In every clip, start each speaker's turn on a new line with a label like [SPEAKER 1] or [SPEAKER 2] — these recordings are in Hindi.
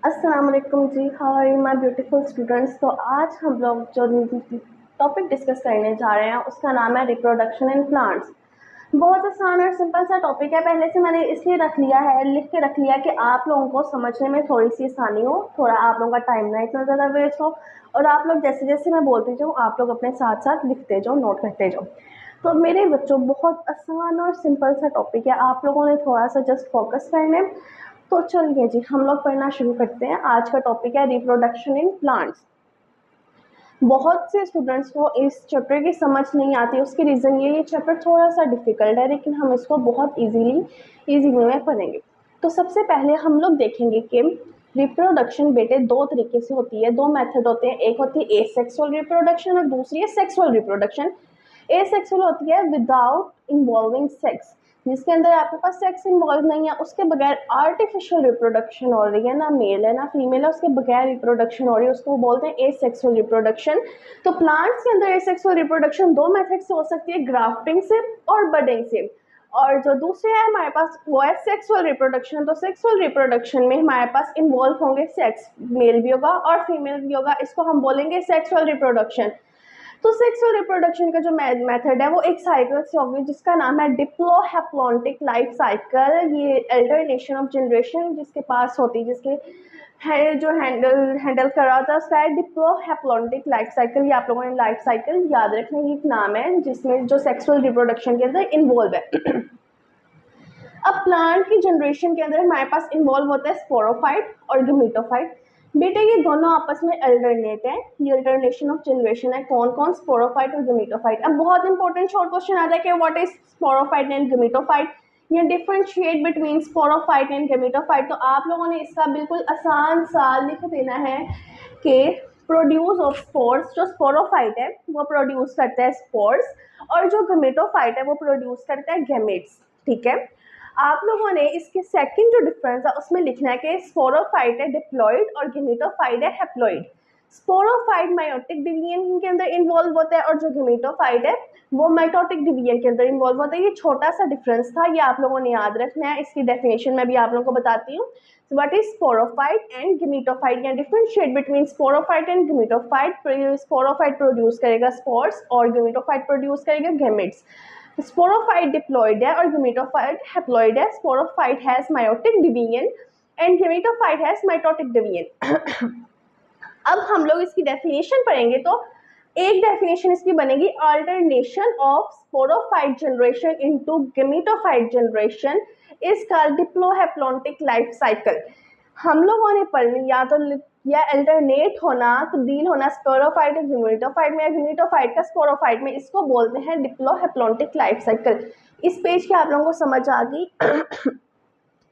[SPEAKER 1] अस्सलाम वालेकुम जी। How are you my beautiful students. तो आज हम लोग जो टॉपिक डिस्कस करने जा रहे हैं उसका नाम है रिप्रोडक्शन इन प्लांट्स। बहुत आसान और सिंपल सा टॉपिक है। पहले से मैंने इसलिए रख लिया है, लिख के रख लिया कि आप लोगों को समझने में थोड़ी सी आसानी हो, थोड़ा आप लोगों का टाइम ना इतना ज़्यादा वेस्ट हो, और आप लोग जैसे जैसे मैं बोलती जाऊँ आप लोग अपने साथ साथ लिखते जाओ, नोट करते जाओ। तो मेरे बच्चों, बहुत आसान और सिंपल सा टॉपिक है, आप लोगों ने थोड़ा सा जस्ट फोकस करना है। तो चलिए जी, हम लोग पढ़ना शुरू करते हैं। आज का टॉपिक है रिप्रोडक्शन इन प्लांट्स। बहुत से स्टूडेंट्स को इस चैप्टर की समझ नहीं आती, उसके रीज़न ये चैप्टर थोड़ा सा डिफिकल्ट है, लेकिन हम इसको बहुत इजी वे में पढ़ेंगे। तो सबसे पहले हम लोग देखेंगे कि रिप्रोडक्शन बेटे दो तरीके से होती है, दो मेथड होते हैं। एक होती है एसेक्सुअल रिप्रोडक्शन और दूसरी है सेक्सुअल रिप्रोडक्शन। एसेक्सुअल होती है विदाउट इन्वॉल्विंग सेक्स, जिसके अंदर आपके पास सेक्स इन्वॉल्व नहीं है, उसके बगैर आर्टिफिशियल रिप्रोडक्शन हो रही है, ना मेल है ना फीमेल है, उसके बगैर रिप्रोडक्शन हो रही है, उसको बोलते हैं एसेक्सुअल रिप्रोडक्शन। तो प्लांट्स के अंदर एसेक्सुअल रिप्रोडक्शन दो मेथड से हो सकती है, ग्राफ्टिंग से और बडिंग से। और जो दूसरे है हमारे पास वो है सेक्सुअल रिप्रोडक्शन। तो सेक्सुअल रिप्रोडक्शन में हमारे पास इन्वॉल्व होंगे सेक्स, मेल भी होगा और फीमेल भी होगा, इसको हम बोलेंगे सेक्सुअल रिप्रोडक्शन। तो सेक्सुअल रिप्रोडक्शन का जो मेथड है वो एक साइकिल से होगी जिसका नाम है डिप्लोहैप्लॉन्टिक लाइफ साइकिल। ये अल्टरनेशन ऑफ जनरेशन जिसके पास होती, जिसके है जो हैंडल कर रहा था उसका है डिप्लोहैप्लॉन्टिक लाइफ साइकिल। ये आप लोगों ने लाइफ साइकिल याद रखना, ये एक नाम है जिसमें जो सेक्सुअल रिप्रोडक्शन के अंदर इन्वॉल्व है। अब प्लांट की जनरेशन के अंदर हमारे पास इन्वॉल्व होता है स्पोरोफाइट और गमीटोफाइट। बेटे ये दोनों आपस में अल्टरनेट है, ये अल्टरनेशन ऑफ जनरेशन है। कौन कौन? स्पोरोफाइट और गमीटोफाइट। अब बहुत इंपॉर्टेंट शॉर्ट क्वेश्चन आता है कि what is sporophyte and gametophyte, या differentiate between sporophyte and gametophyte. तो आप लोगों ने इसका बिल्कुल आसान सा लिख देना है कि प्रोड्यूस ऑफ स्पोर्स, जो स्पोरोफाइट है वो प्रोड्यूस करता है स्पोर्स, और जो गमीटोफाइट है वो प्रोड्यूस करता है गैमेट्स। ठीक है। आप लोगों ने इसके सेकंड जो डिफरेंस है उसमें लिखना है कि स्पोरोफाइट है डिप्लॉइड और गमीटोफाइट है हैप्लॉइड। स्पोरोफाइट मायोटिक डिवीजन के अंदर इन्वॉल्व होता है और जो गमीटोफाइट है वो माइटोटिक डिवीजन के अंदर इन्वॉल्व होता है। ये छोटा सा डिफरेंस था, ये आप लोगों ने याद रखना है। इसकी डेफिनेशन मैं भी आप लोगों को बताती हूँ। What is sporophyte and gametophyte, या differentiate between sporophyte and gametophyte. Sporophyte produce करेगा स्पोर्स और गमीटोफाइट प्रोड्यूस करेगा गैमेट्स। स्पोरोफाइट डिप्लॉइड है और गमीटोफाइट हैप्लॉइड है। Sporophyte has meiotic division and gametophyte has mitotic division. अब हम लोग इसकी डेफिनेशन पढ़ेंगे तो एक डेफिनेशन इसकी बनेगी alternation of sporophyte generation into gametophyte generation is called diplohaplontic life cycle. हम लोगों ने पढ़नी या अल्टरनेट होना, तब्दील होना स्पोरोफाइट और गमीटोफाइट में या गमीटोफाइट का स्पोरोफाइट में, इसको बोलते हैं डिप्लोहैप्लॉन्टिक लाइफ साइकिल। इस पेज की आप लोगों को समझ आ गई?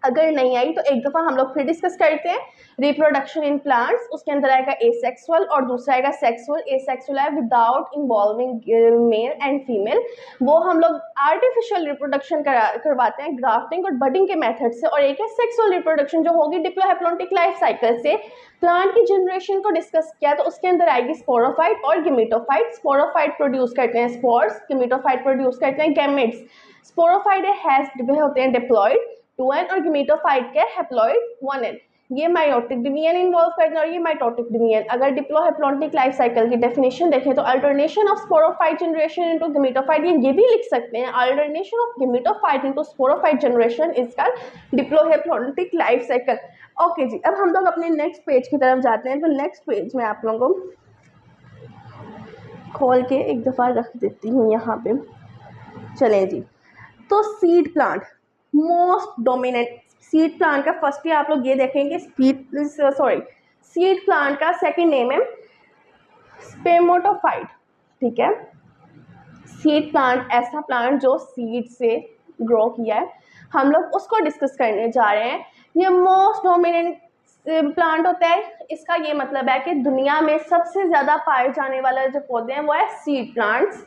[SPEAKER 1] अगर नहीं आई तो एक दफ़ा हम लोग फिर डिस्कस करते हैं। रिप्रोडक्शन इन प्लांट्स, उसके अंदर आएगा एसेक्सुअल और दूसरा आएगा सेक्सुअल। एसेक्सुअल है without involving male and female, वो हम लोग आर्टिफिशियल रिप्रोडक्शन करवाते हैं ग्राफ्टिंग और बडिंग के मेथड से। और एक है सेक्सुअल रिप्रोडक्शन जो होगी डिप्लोहैप्लॉन्टिक लाइफ साइकिल से। प्लांट की जनरेशन को डिस्कस किया तो उसके अंदर आएगी स्पोरोफाइट और गमीटोफाइट। स्पोरोफाइट प्रोड्यूस करते हैं स्पोर्स, गमीटोफाइट प्रोड्यूस करते हैं गैमेट्स। स्पोरोफाइट होते हैं डिप्लॉइड 2n और गमीटोफाइट के हैप्लॉइड 1n। ये मायोटिक डिवीजन इन्वॉल्व करते हैं और ये माइटोटिक डिवीजन। अगर डिप्लोहैप्लॉन्टिक लाइफ साइकिल की डेफिनेशन देखें तो alternation of sporophyte generation into gametophyte, ये भी लिख सकते हैं alternation of gametophyte into sporophyte generation is called diplohaplontic life cycle. Okay जी, अब हम लोग अपने नेक्स्ट पेज की तरफ जाते हैं। तो नेक्स्ट पेज में आप लोगों को खोल के एक दफ़ा रख देती हूँ यहाँ पे। चलें जी, तो seed plant most dominant. Seed plant का फर्स्ट ही आप लोग ये देखेंगे, सीड प्लांट का सेकंड नेम है स्पेमोटोफाइट। ठीक है। सीड प्लांट ऐसा प्लांट जो सीड से ग्रो किया है, हम लोग उसको डिस्कस करने जा रहे हैं। ये मोस्ट डोमिनेंट प्लांट होता है। इसका ये मतलब है कि दुनिया में सबसे ज़्यादा पाए जाने वाला जो पौधे हैं वो है सीड प्लांट्स।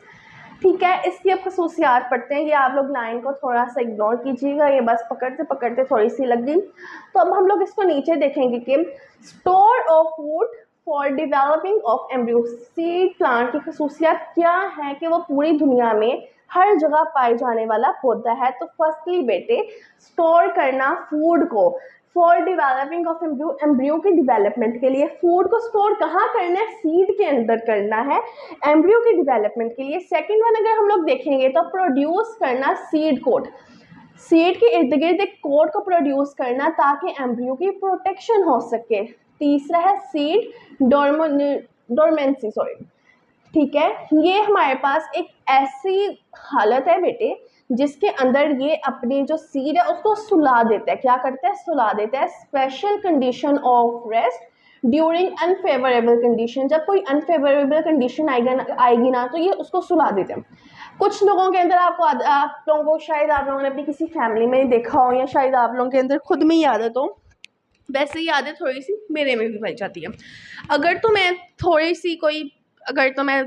[SPEAKER 1] ठीक है। इसकी अब खसूसियात पढ़ते हैं। ये आप लोग लाइन को थोड़ा सा इग्नोर कीजिएगा, ये बस पकड़ते पकड़ते थोड़ी सी लग गई। तो अब हम लोग इसको नीचे देखेंगे कि store of food for developing of embryo. Seed plant की खसूसियात क्या है कि वो पूरी दुनिया में हर जगह पाए जाने वाला पौधा है। तो फर्स्टली बेटे, स्टोर करना फूड को, for developing of embryo, embryo के डिवेलपमेंट के लिए। फूड को स्टोर कहाँ करना है? सीड के अंदर करना है एम्ब्रियो के डिवेलपमेंट के लिए। सेकेंड वन अगर हम लोग देखेंगे तो प्रोड्यूस करना सीड कोट, सीड के इर्द गिर्द एक कोट को प्रोड्यूस करना ताकि एम्ब्रियो की प्रोटेक्शन हो सके। तीसरा है सीड डोरमेंसी, सॉरी, ठीक है। ये हमारे पास एक ऐसी हालत है बेटे जिसके अंदर ये अपनी जो सीड है उसको सुला देता है। क्या करता है? सुला देता है। Special condition of rest during unfavourable condition, जब कोई अनफेवरेबल कंडीशन आएगी ना तो ये उसको सुला देते हैं। कुछ लोगों के अंदर आप लोगों को शायद आप लोगों ने अपनी किसी फैमिली में देखा हो या शायद आप लोगों के अंदर खुद में ही आदत हो, वैसे ही आदत थोड़ी सी मेरे में भी पाई जाती है। अगर तो मैं थोड़ी सी कोई अगर तो मैं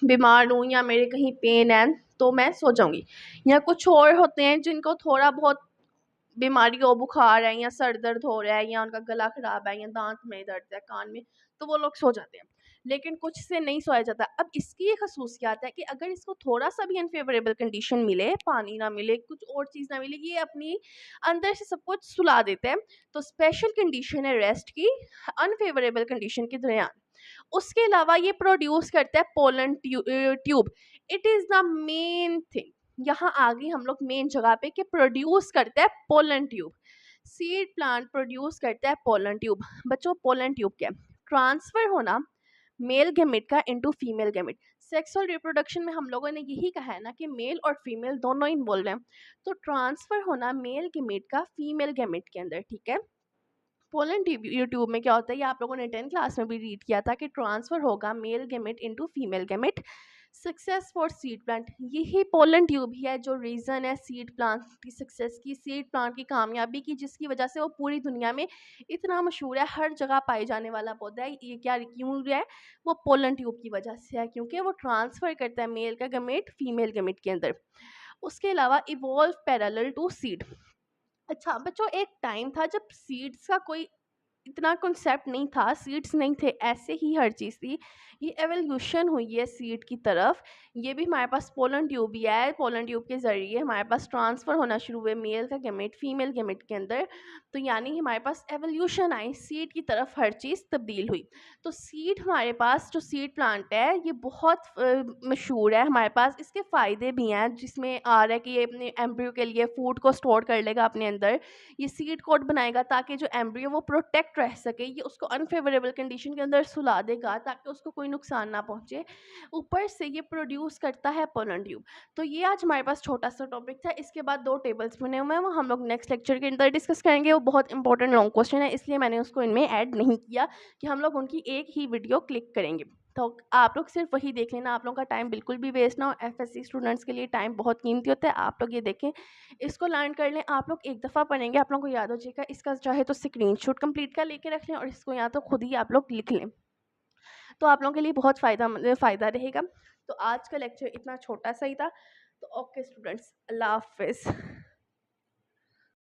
[SPEAKER 1] बीमार हूँ या मेरे कहीं पेन है तो मैं सो जाऊँगी, या कुछ और होते हैं जिनको थोड़ा बहुत बीमारी हो, बुखार है या सर दर्द हो रहा है या उनका गला खराब है या दांत में दर्द है, कान में, तो वो लोग सो जाते हैं, लेकिन कुछ से नहीं सोया जाता। अब इसकी एक खसूसियात है कि अगर इसको थोड़ा सा भी अनफेवरेबल कंडीशन मिले, पानी ना मिले, कुछ और चीज़ ना मिले, ये अपनी अंदर से सब कुछ सुला देते हैं। तो स्पेशल कंडीशन है रेस्ट की अनफेवरेबल कंडीशन के दरमियान। उसके अलावा ये प्रोड्यूस करता है pollen tube. It is the main thing. यहाँ आगे हम लोग मेन जगह पे कि प्रोड्यूस करता है pollen tube. Seed plant produce करता है पोलन ट्यूब। बच्चों पोलन ट्यूब क्या है? ट्रांसफर होना मेल गैमेट का into female gamete. Sexual reproduction में हम लोगों ने यही कहा है ना कि मेल और फीमेल दोनों इन्वॉल्व हैं, तो ट्रांसफर होना मेल गैमेट का फीमेल गैमेट के अंदर, ठीक है। पोलन ट्यूब में क्या होता है, ये आप लोगों ने 10th क्लास में भी रीड किया था कि ट्रांसफर होगा male gamete into female gamete. Success for seed plant, यही पोलन ट्यूब ही है जो रीज़न है सीड प्लांट की सक्सेस की, सीड प्लांट की कामयाबी की, जिसकी वजह से वो पूरी दुनिया में इतना मशहूर है, हर जगह पाए जाने वाला पौधा है। ये क्या क्यों है? वो पोलन ट्यूब की वजह से है, क्योंकि वो ट्रांसफ़र करता है मेल का गैमेट फीमेल गैमेट के अंदर। उसके अलावा इवॉल्व पैरेलल टू सीड। अच्छा बच्चों, एक टाइम था जब सीड्स का कोई इतना कॉन्सेप्ट नहीं था, सीड्स नहीं थे, ऐसे ही हर चीज़ थी। ये एवोल्यूशन हुई है सीड की तरफ। ये भी हमारे पास पोलन ट्यूब ही है, पोलन ट्यूब के ज़रिए हमारे पास ट्रांसफ़र होना शुरू हुए मेल का गैमेट फीमेल गैमेट के अंदर। तो यानी हमारे पास एवोल्यूशन आई, सीड की तरफ हर चीज़ तब्दील हुई। तो सीड हमारे पास जो सीड प्लांट है ये बहुत मशहूर है हमारे पास। इसके फ़ायदे भी हैं, जिसमें आ रहा है कि ये अपने एम्ब्रियो के लिए फूड को स्टोर कर लेगा अपने अंदर। ये सीड कोट बनाएगा ताकि जो एम्ब्रियो वो प्रोटेक्ट रह सके, ये उसको अनफेवरेबल कंडीशन के अंदर सुला देगा ताकि उसको कोई नुकसान ना पहुंचे। ऊपर से ये प्रोड्यूस करता है पोलन ट्यूब। तो ये आज हमारे पास छोटा सा टॉपिक था। इसके बाद 2 टेबल्स बने हुए हैं, वो हम लोग नेक्स्ट लेक्चर के अंदर डिस्कस करेंगे। वो बहुत इंपॉर्टेंट लॉन्ग क्वेश्चन है, इसलिए मैंने उसको इनमें ऐड नहीं किया कि हम लोग उनकी एक ही वीडियो क्लिक करेंगे। तो आप लोग सिर्फ वही देख लेना, आप लोगों का टाइम बिल्कुल भी वेस्ट ना हो। एफएससी स्टूडेंट्स के लिए टाइम बहुत कीमती होता है, आप लोग ये देखें, इसको लर्न कर लें। आप लोग एक दफ़ा पढ़ेंगे, आप लोगों को याद हो जाएगा। इसका चाहे तो स्क्रीनशॉट कंप्लीट का लेके रख लें और इसको या तो खुद ही आप लोग लिख लें, तो आप लोगों के लिए बहुत फ़ायदा रहेगा। तो आज का लेक्चर इतना छोटा सा ही था। तो ओके स्टूडेंट्स, अल्लाह हाफिज़।